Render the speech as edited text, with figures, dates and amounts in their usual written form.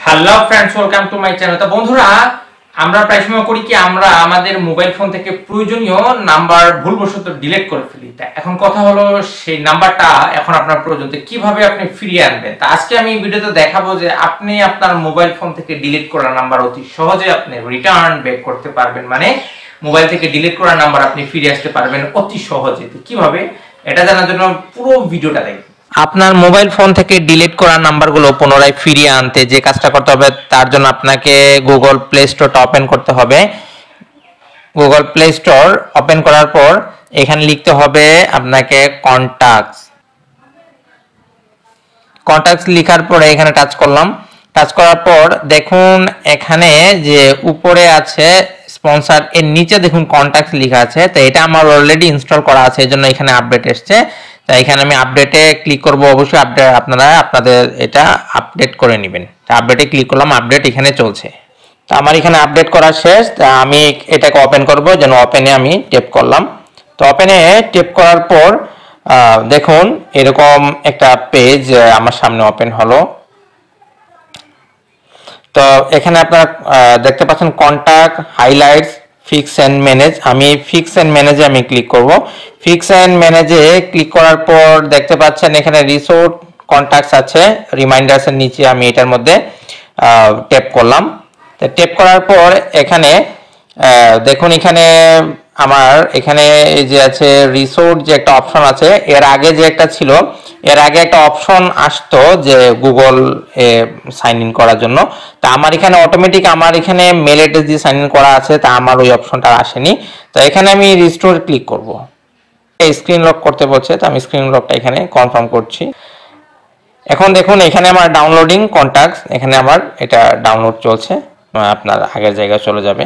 Hello friends, welcome to my channel. তো বন্ধুরা, আমরা প্রায় সময় করি কি, আমরা আমাদের মোবাইল ফোন থেকে প্রয়োজনীয় নাম্বার ভুলবশত ডিলিট করে ফেলি। তা এখন কথা হলো, সেই নাম্বারটা এখন আপনার প্রয়োজন, তো কিভাবে আপনি ফিরিয়ে আনবেন। তা আজকে আমি ভিডিওতে দেখাবো যে আপনি আপনার মোবাইল ফোন থেকে ডিলিট করা নাম্বার অতি সহজে আপনি রিটার্ন ব্যাক করতে পারবেন। মানে মোবাইল থেকে ডিলিট করা নাম্বার আপনি ফিরে আসতে পারবেন অতি সহজে। তো কিভাবে, এটা জানার জন্য পুরো ভিডিওটা দেখবেন। আপনার মোবাইল ফোন থেকে ডিলিট করা নাম্বারগুলো পুনরায় ফিরিয়ে আনতে যে কাজটা করতে হবে, তার জন্য আপনাকে গুগল প্লে স্টোরটা ওপেন করতে হবে। গুগল প্লে স্টোর ওপেন করার পর এখানে লিখতে হবে আপনাকে কন্টাক্টস লেখার পরে এখানে টাচ করলাম। টাচ করার পর দেখুন এখানে যে উপরে আছে স্পন্সর, এর নিচে দেখুন কন্টাক্টস লেখা আছে। তো এটা আমার অলরেডি ইনস্টল করা আছে, এজন্য এখানে আপডেট এসেছে। তাই এখানে আমি আপডেটে ক্লিক করব। অবশ্যই আপডেট আপনাদের এটা আপডেট করে নেবেন। আপডেটে ক্লিক করলাম, আপডেট এখানে চলছে। তো আমার এখানে আপডেট করা শেষ। তা আমি এটাকে ওপেন করব, যেন ওপেনে আমি ট্যাপ করলাম। তো ওপেনে ট্যাপ করার পর দেখুন এরকম একটা পেজ আমার সামনে ওপেন হলো। তো এখানে আপনারা দেখতে পাচ্ছেন contact, highlights, fix and manage. আমি ফিক্স এন্ড ম্যানেজে আমি ক্লিক করব। ফিক্স এন্ড ম্যানেজে ক্লিক করার পর দেখতে পাচ্ছেন এখানে রিসোর্ট কন্টাক্টস আছে, রিমাইন্ডার্স এর নিচে আমি এটার মধ্যে ট্যাপ করলাম। তো ট্যাপ করার পর এখানে দেখুন এখানে আমার এখানে এই যে আছে রিসোর্ট, যে একটা অপশন আছে, এর আগে যে একটা ছিল, এর আগে একটা অপশন আসতো যে গুগল সাইন ইন করার জন্য। তা আমার এখানে অটোমেটিক আমার এখানে মেল অ্যাড্রেস দিয়ে সাইন ইন করা আছে, তা আমার ওই অপশনটা আসেনি। তো এখানে আমি রিস্টোর ক্লিক করব। স্ক্রিন লক করতে বলছে, তো আমি স্ক্রিন লকটা এখানে কনফার্ম করছি। এখন দেখুন এখানে আমার ডাউনলোডিং কন্টাক্টস, এখানে আমার এটা ডাউনলোড চলছে, আপনার আগের জায়গায় চলে যাবে।